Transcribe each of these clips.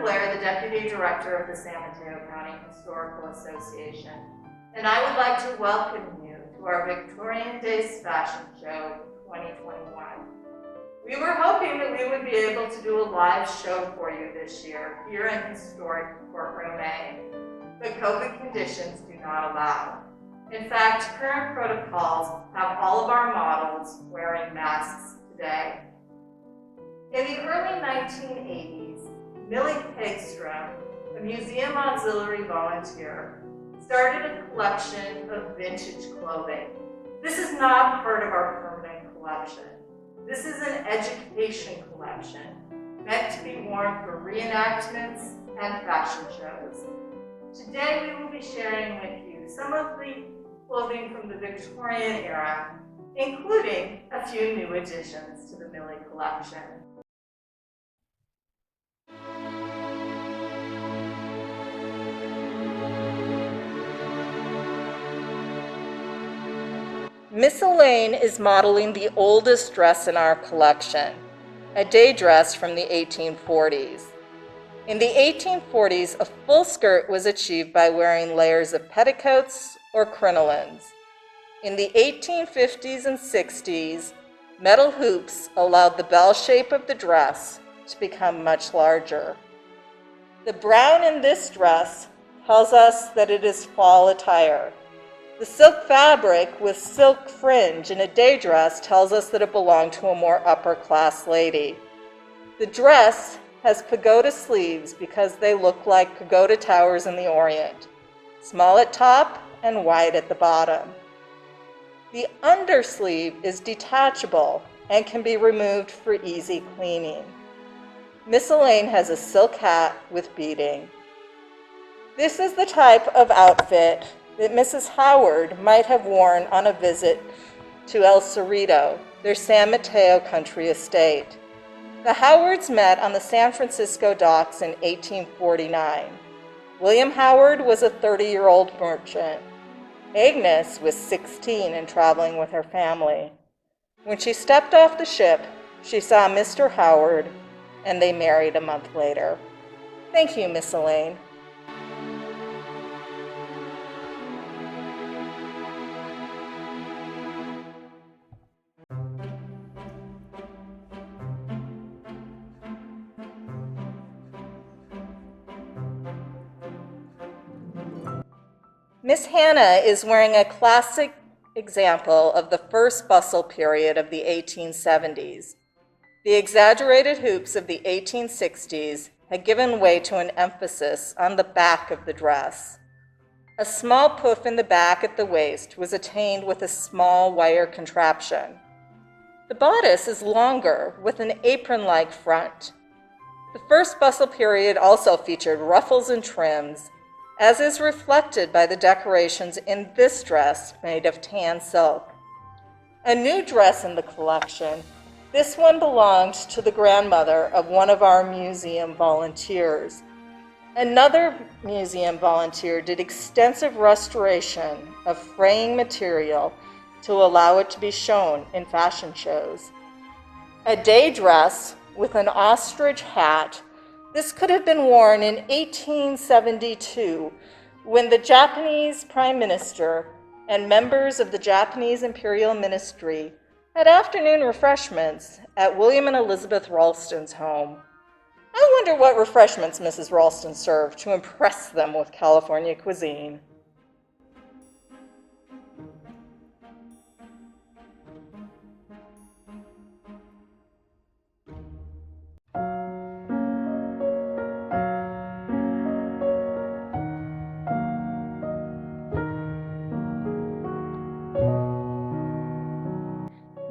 Blair, the Deputy Director of the San Mateo County Historical Association, and I would like to welcome you to our Victorian Days Fashion Show 2021. We were hoping that we would be able to do a live show for you this year here in historic Courtroom A, but COVID conditions do not allow. In fact, current protocols have all of our models wearing masks today. In the early 1980s, Millie Collection, a museum auxiliary volunteer, started a collection of vintage clothing. This is not part of our permanent collection. This is an education collection meant to be worn for reenactments and fashion shows. Today we will be sharing with you some of the clothing from the Victorian era, including a few new additions to the Millie Collection. Miss Elaine is modeling the oldest dress in our collection, a day dress from the 1840s. In the 1840s, a full skirt was achieved by wearing layers of petticoats or crinolines. In the 1850s and 60s, metal hoops allowed the bell shape of the dress to become much larger. The brown in this dress tells us that it is fall attire. The silk fabric with silk fringe in a day dress tells us that it belonged to a more upper-class lady. The dress has pagoda sleeves because they look like pagoda towers in the Orient, small at top and wide at the bottom. The undersleeve is detachable and can be removed for easy cleaning. Miss Elaine has a silk hat with beading. This is the type of outfit that Mrs. Howard might have worn on a visit to El Cerrito, their San Mateo country estate. The Howards met on the San Francisco docks in 1849. William Howard was a 30-year-old merchant. Agnes was 16 and traveling with her family. When she stepped off the ship, she saw Mr. Howard, and they married a month later. Thank you, Miss Elaine. Miss Hannah is wearing a classic example of the first bustle period of the 1870s. The exaggerated hoops of the 1860s had given way to an emphasis on the back of the dress. A small poof in the back at the waist was attained with a small wire contraption. The bodice is longer with an apron-like front. The first bustle period also featured ruffles and trims, as is reflected by the decorations in this dress made of tan silk. A new dress in the collection, this one belonged to the grandmother of one of our museum volunteers. Another museum volunteer did extensive restoration of fraying material to allow it to be shown in fashion shows. A day dress with an ostrich hat. This could have been worn in 1872 when the Japanese Prime Minister and members of the Japanese Imperial Ministry had afternoon refreshments at William and Elizabeth Ralston's home. I wonder what refreshments Mrs. Ralston served to impress them with California cuisine.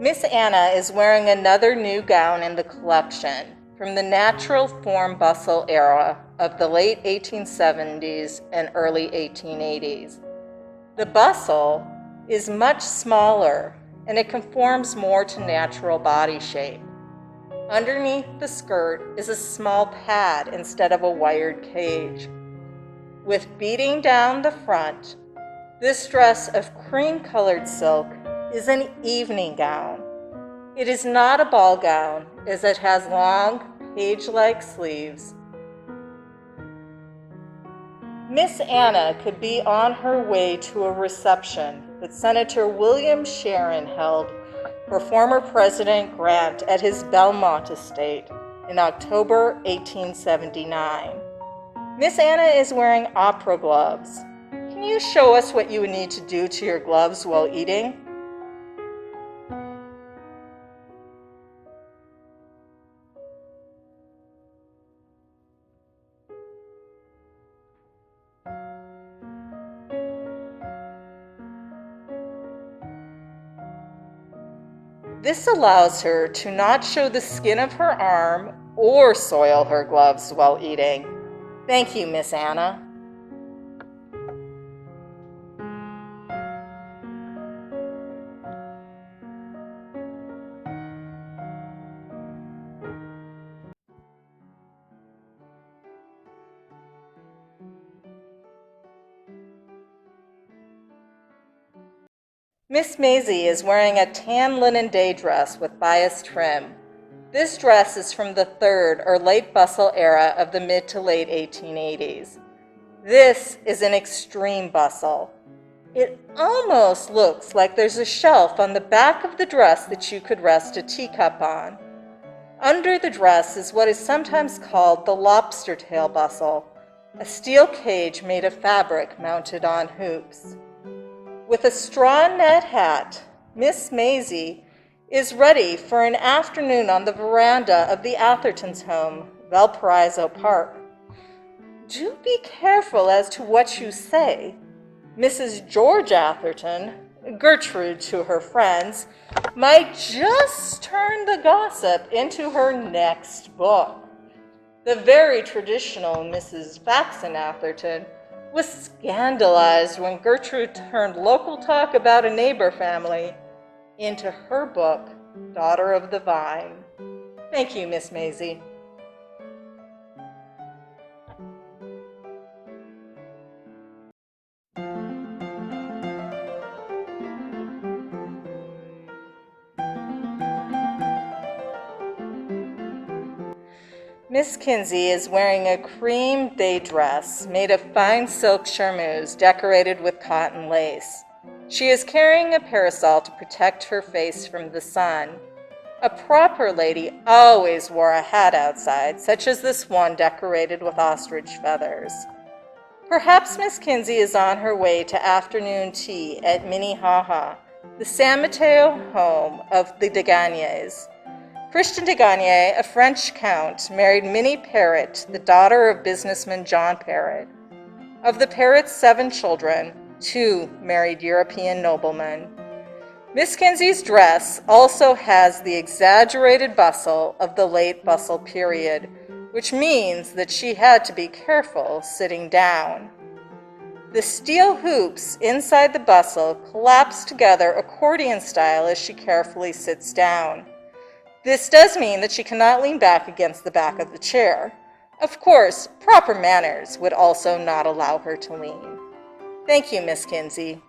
Miss Anna is wearing another new gown in the collection from the natural form bustle era of the late 1870s and early 1880s. The bustle is much smaller and it conforms more to natural body shape. Underneath the skirt is a small pad instead of a wired cage. With beading down the front, this dress of cream-colored silk is an evening gown. It is not a ball gown, as it has long, page-like sleeves. Miss Anna could be on her way to a reception that Senator William Sharon held for former President Grant at his Belmont estate in October 1879. Miss Anna is wearing opera gloves. Can you show us what you would need to do to your gloves while eating? This allows her to not show the skin of her arm or soil her gloves while eating. Thank you, Miss Anna. Miss Maisie is wearing a tan linen day dress with bias trim. This dress is from the third or late bustle era of the mid to late 1880s. This is an extreme bustle. It almost looks like there's a shelf on the back of the dress that you could rest a teacup on. Under the dress is what is sometimes called the lobster tail bustle, a steel cage made of fabric mounted on hoops. With a straw net hat, Miss Maisie is ready for an afternoon on the veranda of the Athertons' home, Valparaiso Park. Do be careful as to what you say. Mrs. George Atherton, Gertrude to her friends, might just turn the gossip into her next book. The very traditional Mrs. Faxon Atherton was scandalized when Gertrude turned local talk about a neighbor family into her book, Daughter of the Vine. Thank you, Miss Maisie. Miss Kinsey is wearing a cream day dress made of fine silk charmeuse decorated with cotton lace. She is carrying a parasol to protect her face from the sun. A proper lady always wore a hat outside, such as this one decorated with ostrich feathers. Perhaps Miss Kinsey is on her way to afternoon tea at Minnehaha, the San Mateo home of the de Gagnes. Christian de Gagny, a French count, married Minnie Parrott, the daughter of businessman John Parrott. Of the Parrott's 7 children, 2 married European noblemen. Miss Kinsey's dress also has the exaggerated bustle of the late bustle period, which means that she had to be careful sitting down. The steel hoops inside the bustle collapse together accordion style as she carefully sits down. This does mean that she cannot lean back against the back of the chair. Of course, proper manners would also not allow her to lean. Thank you, Miss Kinsey.